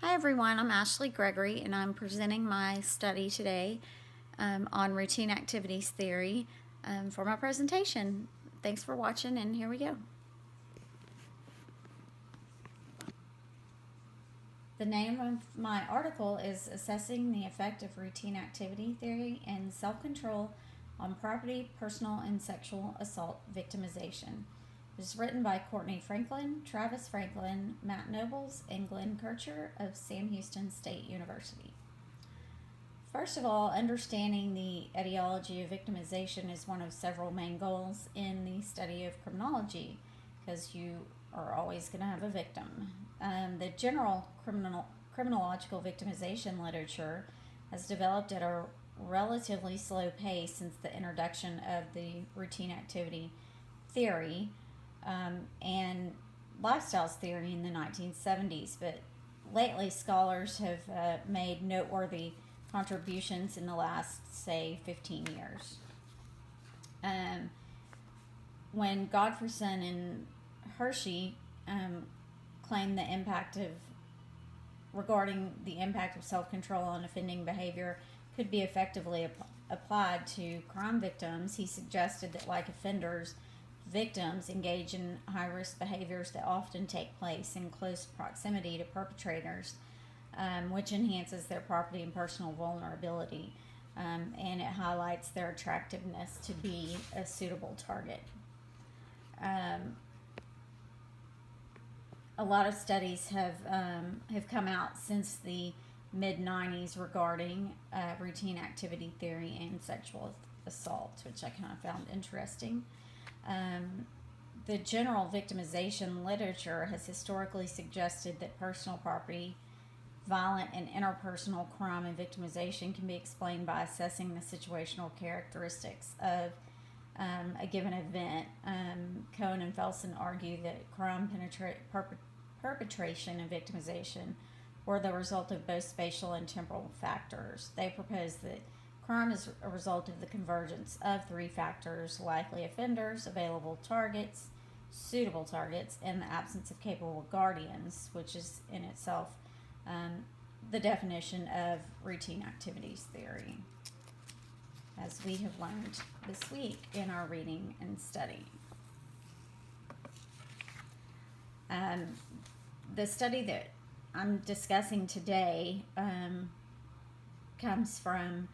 Hi everyone, I'm Ashley Gregory and I'm presenting my study today on routine activities theory for my presentation. Thanks for watching and here we go. The name of my article is Assessing the Effect of Routine Activity Theory and Self-Control on Property, Personal, and Sexual Assault Victimization. It is written by Courtney Franklin, Travis Franklin, Matt Nobles, and Glenn Kircher of Sam Houston State University. First of all, understanding the etiology of victimization is one of several main goals in the study of criminology, because you are always going to have a victim. The general criminological victimization literature has developed at a relatively slow pace since the introduction of the routine activity theory and lifestyles theory in the 1970s, but lately scholars have made noteworthy contributions in the last, say, 15 years. When Godfreyson and Hershey claimed the impact regarding the impact of self-control on offending behavior could be effectively applied to crime victims, he suggested that, like offenders, victims engage in high-risk behaviors that often take place in close proximity to perpetrators, which enhances their property and personal vulnerability, and it highlights their attractiveness to be a suitable target. A lot of studies have come out since the mid-90s regarding routine activity theory and sexual assault, which I kind of found interesting. The general victimization literature has historically suggested that personal property, violent and interpersonal crime and victimization can be explained by assessing the situational characteristics of a given event. Cohen and Felsen argue that crime perpetration and victimization were the result of both spatial and temporal factors. They propose that crime is a result of the convergence of three factors: likely offenders, available targets, suitable targets, and the absence of capable guardians, which is in itself the definition of routine activities theory, as we have learned this week in our reading and study. The study that I'm discussing today comes from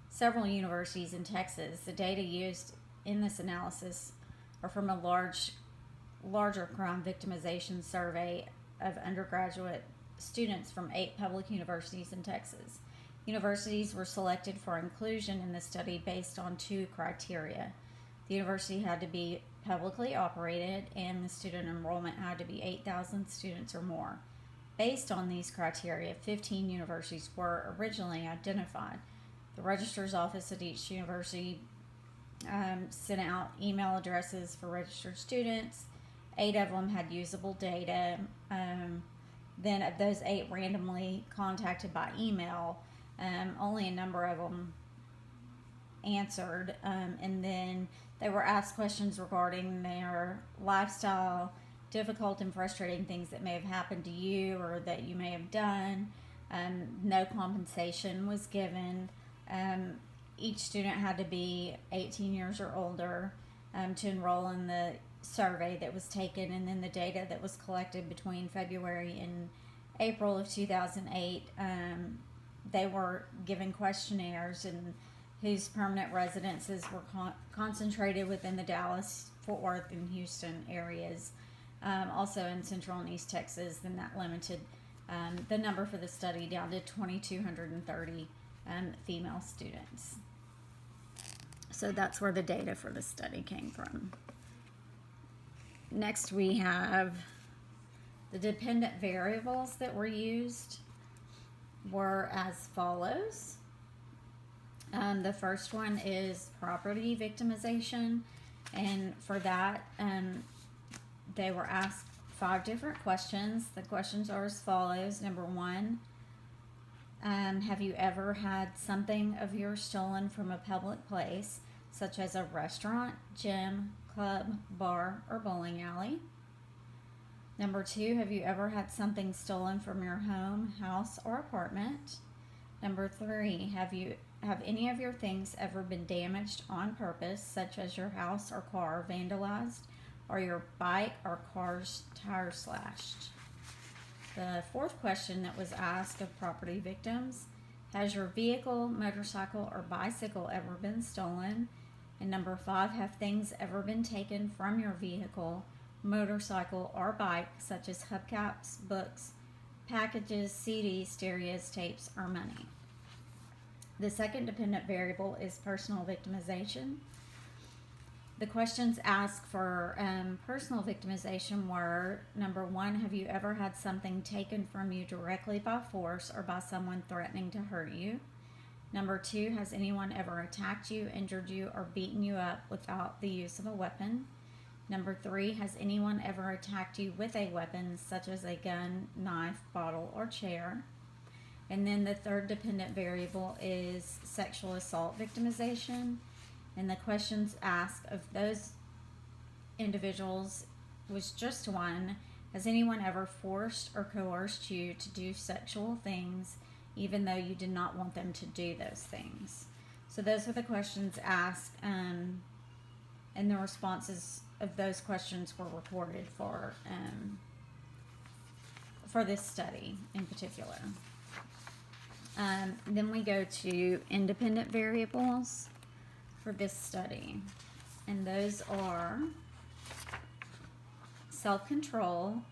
several universities in Texas. The data used in this analysis are from a larger crime victimization survey of undergraduate students from 8 public universities in Texas. Universities were selected for inclusion in the study based on 2 criteria. The university had to be publicly operated, and the student enrollment had to be 8,000 students or more. Based on these criteria, 15 universities were originally identified. The registrar's office at each university sent out email addresses for registered students. 8 of them had usable data. Then of those 8 randomly contacted by email, only a number of them answered, and then they were asked questions regarding their lifestyle, difficult and frustrating things that may have happened to you or that you may have done. No compensation was given. Each student had to be 18 years or older to enroll in the survey that was taken, and then the data that was collected between February and April of 2008. They were given questionnaires and whose permanent residences were concentrated within the Dallas, Fort Worth, and Houston areas, also in Central and East Texas. Then that limited the number for the study down to 2,230 female students. So that's where the data for the study came from. Next, we have the dependent variables that were used were as follows. The first one is property victimization, and for that they were asked 5 different questions. The questions are as follows. Number 1, have you ever had something of yours stolen from a public place, such as a restaurant, gym, club, bar, or bowling alley? Number 2, have you ever had something stolen from your home, house, or apartment? Number 3, have any of your things ever been damaged on purpose, such as your house or car vandalized, or your bike or car's tire slashed? The 4th question that was asked of property victims: has your vehicle, motorcycle, or bicycle ever been stolen? And number 5, have things ever been taken from your vehicle, motorcycle, or bike, such as hubcaps, books, packages, CDs, stereos, tapes, or money? The second dependent variable is personal victimization. The questions asked for personal victimization were: number 1, have you ever had something taken from you directly by force or by someone threatening to hurt you? Number 2, has anyone ever attacked you, injured you, or beaten you up without the use of a weapon? Number 3, has anyone ever attacked you with a weapon, such as a gun, knife, bottle, or chair? And then the third dependent variable is sexual assault victimization. And the questions asked of those individuals was just one: has anyone ever forced or coerced you to do sexual things, even though you did not want them to do those things? So those were the questions asked, and the responses of those questions were reported for this study in particular. Then we go to independent variables for this study, and those are self-control.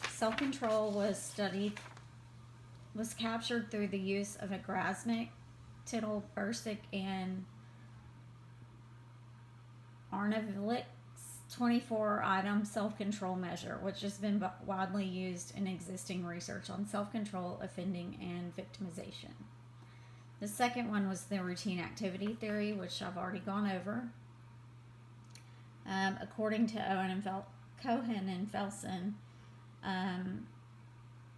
Self-control was captured through the use of a Grasmick, Tittle, Bursick, and Arnavilik's 24-item self-control measure, which has been widely used in existing research on self-control, offending, and victimization. The second one was the routine activity theory, which I've already gone over. According to Cohen and Felsen,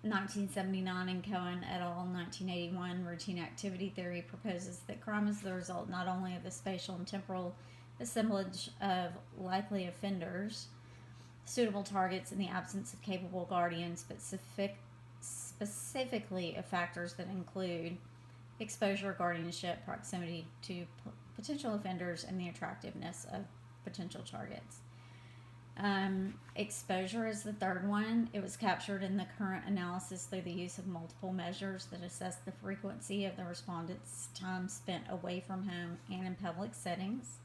1979, and Cohen et al. 1981, routine activity theory proposes that crime is the result not only of the spatial and temporal assemblage of likely offenders, suitable targets in the absence of capable guardians, but specifically of factors that include exposure, guardianship, proximity to potential offenders, and the attractiveness of potential targets. Exposure is the third one. It was captured in the current analysis through the use of multiple measures that assess the frequency of the respondents' time spent away from home and in public settings.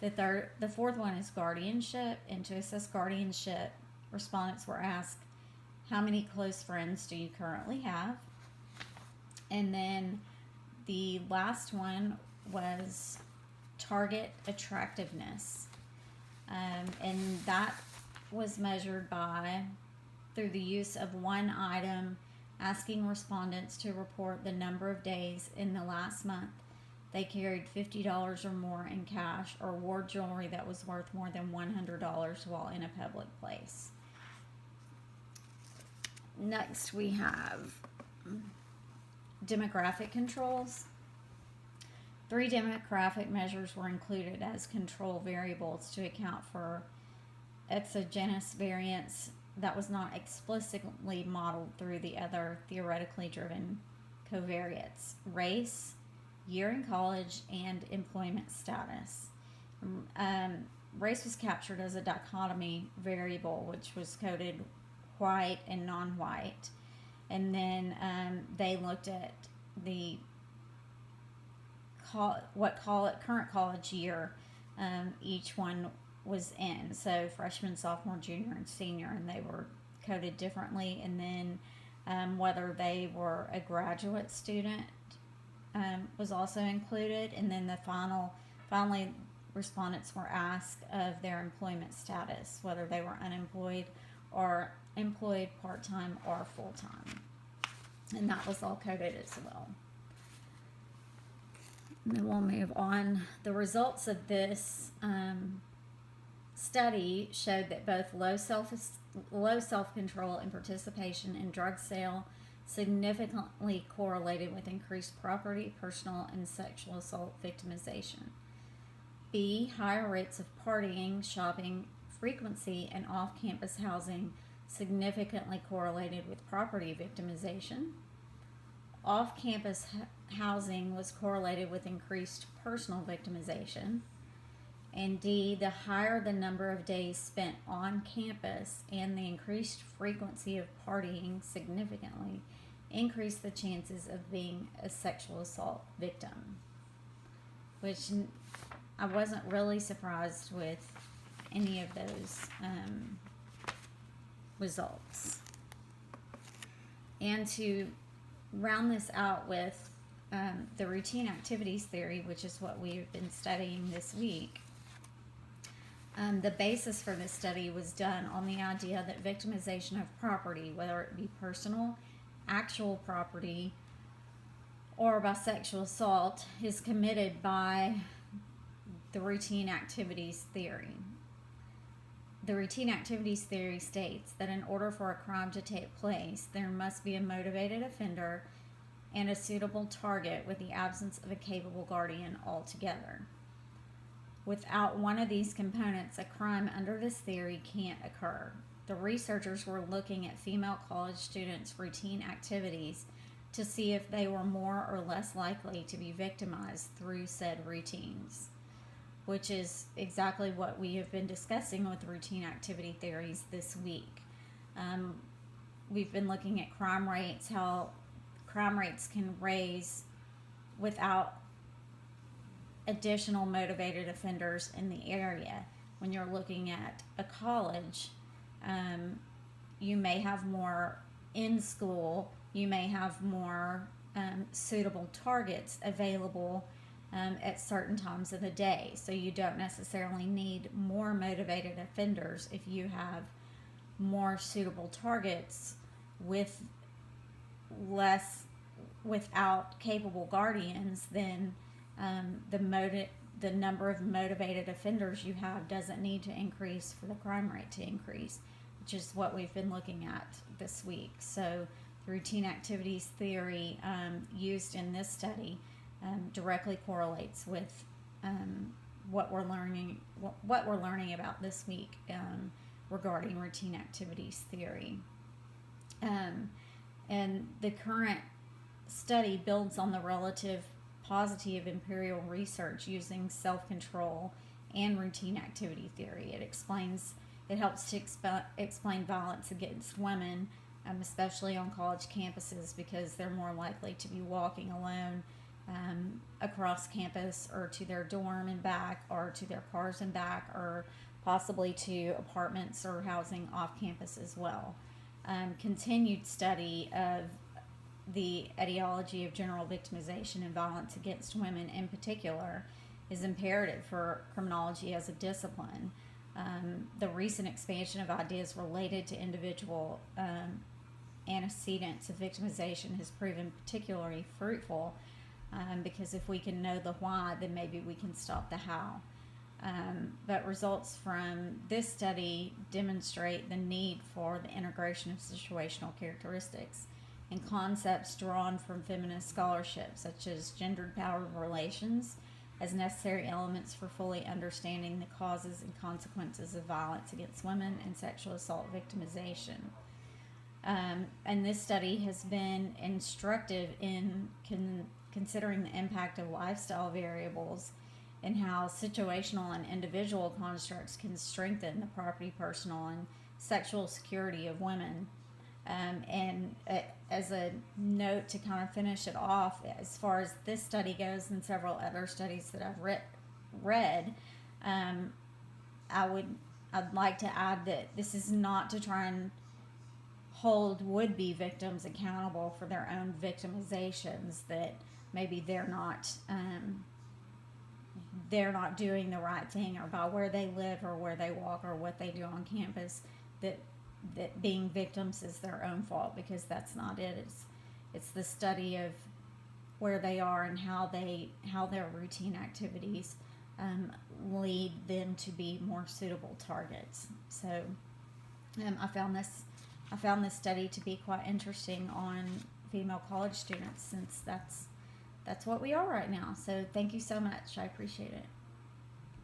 The fourth one is guardianship, and to assess guardianship, respondents were asked, how many close friends do you currently have? And then the last one was target attractiveness, and that was measured through the use of one item, asking respondents to report the number of days in the last month they carried $50 or more in cash or wore jewelry that was worth more than $100 while in a public place. Next, we have demographic controls. 3 demographic measures were included as control variables to account for exogenous variance that was not explicitly modeled through the other theoretically driven covariates: race, year in college, and employment status. Race was captured as a dichotomy variable, which was coded white and non-white. And then they looked at the current college year each one was in. So freshman, sophomore, junior, and senior, and they were coded differently. And then whether they were a graduate student was also included. And then finally, respondents were asked of their employment status, whether they were unemployed or employed part-time or full-time. And that was all coded as well. And then we'll move on. The results of this study showed that both low self-control and participation in drug sale significantly correlated with increased property, personal, and sexual assault victimization. B, higher rates of partying, shopping, frequency, and off-campus housing significantly correlated with property victimization. Off-campus housing was correlated with increased personal victimization. And D, the higher the number of days spent on campus and the increased frequency of partying significantly increased the chances of being a sexual assault victim. Which I wasn't really surprised with any of those results. And to round this out with the routine activities theory, which is what we've been studying this week. The basis for this study was done on the idea that victimization of property, whether it be personal, actual property, or by sexual assault, is committed by the routine activities theory. The routine activities theory states that in order for a crime to take place, there must be a motivated offender and a suitable target with the absence of a capable guardian altogether. Without one of these components, a crime under this theory can't occur. The researchers were looking at female college students' routine activities to see if they were more or less likely to be victimized through said routines, which is exactly what we have been discussing with routine activity theories this week. We've been looking at crime rates, how crime rates can raise without additional motivated offenders in the area. When you're looking at a college, you may have more in school, you may have more suitable targets available at certain times of the day. So you don't necessarily need more motivated offenders if you have more suitable targets with less, without capable guardians. Then the number of motivated offenders you have doesn't need to increase for the crime rate to increase, which is what we've been looking at this week. So the routine activities theory used in this study directly correlates with what we're learning about this week regarding routine activities theory. And the current study builds on the relative positive empirical research using self-control and routine activity theory. It helps to explain violence against women, especially on college campuses, because they're more likely to be walking alone across campus, or to their dorm and back, or to their cars and back, or possibly to apartments or housing off campus as well. Continued study of the etiology of general victimization and violence against women in particular is imperative for criminology as a discipline. The recent expansion of ideas related to individual antecedents of victimization has proven particularly fruitful, because if we can know the why, then maybe we can stop the how. But results from this study demonstrate the need for the integration of situational characteristics and concepts drawn from feminist scholarship, such as gendered power relations, as necessary elements for fully understanding the causes and consequences of violence against women and sexual assault victimization. And this study has been instructive in considering the impact of lifestyle variables and how situational and individual constructs can strengthen the property, personal, and sexual security of women. As a note to kind of finish it off, as far as this study goes and several other studies that I've read, I'd like to add that this is not to try and hold would-be victims accountable for their own victimizations, that maybe they're not doing the right thing, or by where they live or where they walk or what they do on campus, that being victims is their own fault, because that's not it. It's the study of where they are and how their routine activities lead them to be more suitable targets. So I found this study to be quite interesting on female college students, since that's what we are right now. So thank you so much. I appreciate it.